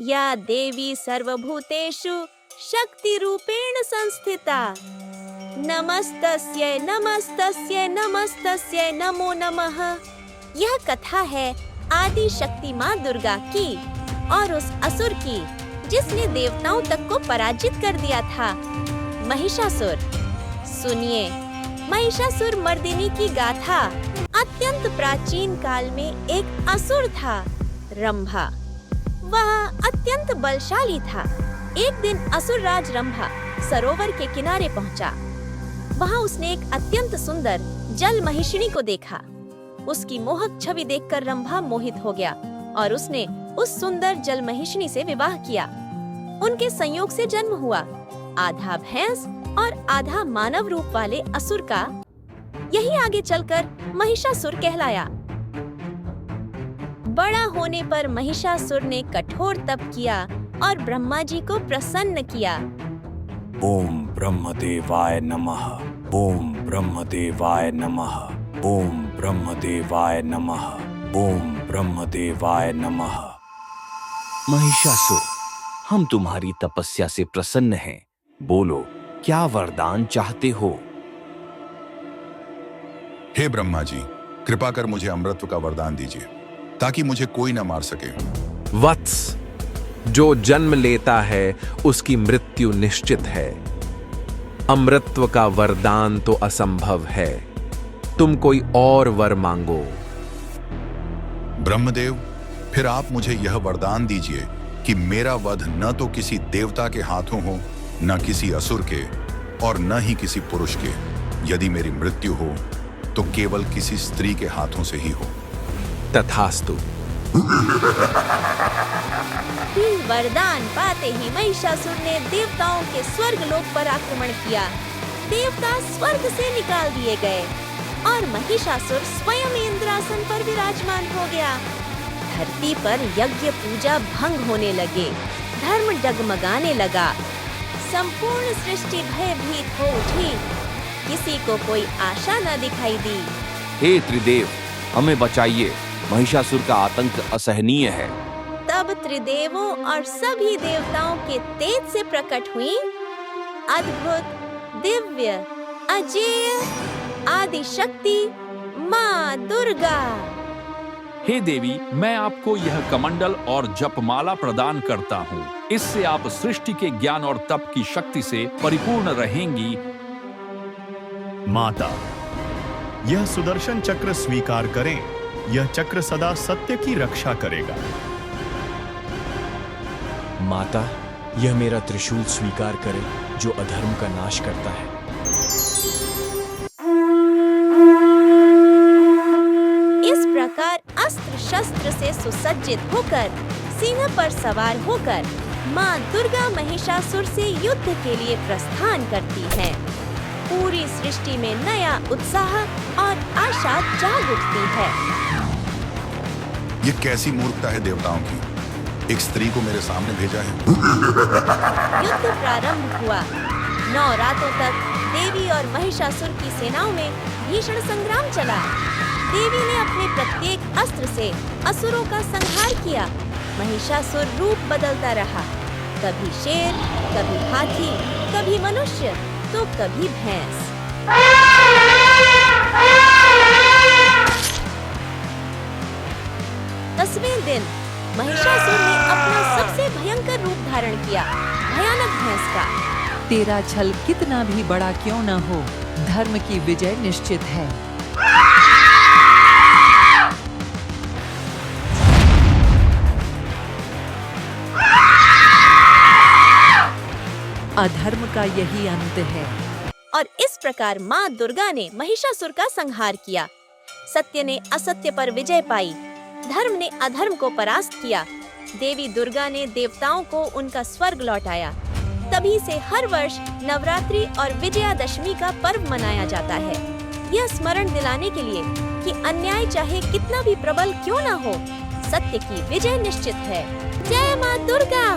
या देवी सर्वभूतेषु शक्ति रूपेण संस्थिता। नमस्तस्यै नमस्तस्यै नमस्तस्यै नमो नमः। यह कथा है आदि शक्ति माँ दुर्गा की और उस असुर की जिसने देवताओं तक को पराजित कर दिया था, महिषासुर। सुनिए, महिषासुर मर्दिनी की गाथा। अत्यंत प्राचीन काल में एक असुर था, रंभा। वह अत्यंत बलशाली था। एक दिन असुर राज रंभा सरोवर के किनारे पहुंचा। वहां उसने एक अत्यंत सुंदर जल महिषिणी को देखा। उसकी मोहक छवि देखकर रंभा मोहित हो गया और उसने उस सुंदर जल महिषिणी से विवाह किया। उनके संयोग से जन्म हुआ आधा भैंस और आधा मानव रूप वाले असुर का। यही आगे चलकर महिषासुर कहलाया। बड़ा होने पर महिषासुर ने कठोर तप किया और ब्रह्मा जी को प्रसन्न किया। ओम ब्रह्मदेवाय नमः। ओम ब्रह्मदेवाय नमः। ओम ब्रह्मदेवाय नमः। ओम ब्रह्मदेवाय नमः। महिषासुर, हम तुम्हारी तपस्या से प्रसन्न हैं। बोलो, क्या वरदान चाहते हो? हे ब्रह्मा जी, कृपा कर मुझे अमृतत्व का वरदान दीजिए ताकि मुझे कोई न मार सके। वत्स, जो जन्म लेता है उसकी मृत्यु निश्चित है। अमृतत्व का वरदान तो असंभव है। तुम कोई और वर मांगो। ब्रह्मदेव, फिर आप मुझे यह वरदान दीजिए कि मेरा वध न तो किसी देवता के हाथों हो, न किसी असुर के, और न ही किसी पुरुष के। यदि मेरी मृत्यु हो तो केवल किसी स्त्री के हाथों से ही हो। तथास्तु। वरदान पाते ही महिषासुर ने देवताओं के स्वर्ग लोक पर आक्रमण किया। देवता स्वर्ग से निकाल दिए गए और महिषासुर स्वयं इंद्रासन पर विराजमान हो गया। धरती पर यज्ञ पूजा भंग होने लगे, धर्म डगमगाने लगा। संपूर्ण सृष्टि भयभीत हो उठी। किसी को कोई आशा न दिखाई दी। हे त्रिदेव, हमें बचाइए। महिषासुर का आतंक असहनीय है। तब त्रिदेवों और सभी देवताओं के तेज से प्रकट हुई अद्भुत, दिव्य, अजेय आदि शक्ति माँ दुर्गा। हे देवी, मैं आपको यह कमंडल और जपमाला प्रदान करता हूँ। इससे आप सृष्टि के ज्ञान और तप की शक्ति से परिपूर्ण रहेंगी। माता, यह सुदर्शन चक्र स्वीकार करें। यह चक्र सदा सत्य की रक्षा करेगा। माता, यह मेरा त्रिशूल स्वीकार करे जो अधर्म का नाश करता है। इस प्रकार अस्त्र शस्त्र से सुसज्जित होकर, सिंह पर सवार होकर माँ दुर्गा महिषासुर से युद्ध के लिए प्रस्थान करती है। पूरी सृष्टि में नया उत्साह और आशा जाग उठती है। ये कैसी मूर्खता है देवताओं की, एक स्त्री को मेरे सामने भेजा है। युद्ध प्रारंभ हुआ। 9 रातों तक देवी और महिषासुर की सेनाओं में भीषण संग्राम चला। देवी ने अपने प्रत्येक अस्त्र से असुरों का संहार किया। महिषासुर रूप बदलता रहा, कभी शेर, कभी हाथी, कभी मनुष्य, तो कभी भैंस। दसवें दिन महिषासुर ने अपना सबसे भयंकर रूप धारण किया, भयानक भैंस का। तेरा छल कितना भी बड़ा क्यों न हो, धर्म की विजय निश्चित है। अधर्म का यही अंत है। और इस प्रकार माँ दुर्गा ने महिषासुर का संहार किया। सत्य ने असत्य पर विजय पाई, धर्म ने अधर्म को परास्त किया। देवी दुर्गा ने देवताओं को उनका स्वर्ग लौटाया। तभी से हर वर्ष नवरात्रि और विजयादशमी का पर्व मनाया जाता है, यह स्मरण दिलाने के लिए कि अन्याय चाहे कितना भी प्रबल क्यों न हो, सत्य की विजय निश्चित है। जय माँ दुर्गा।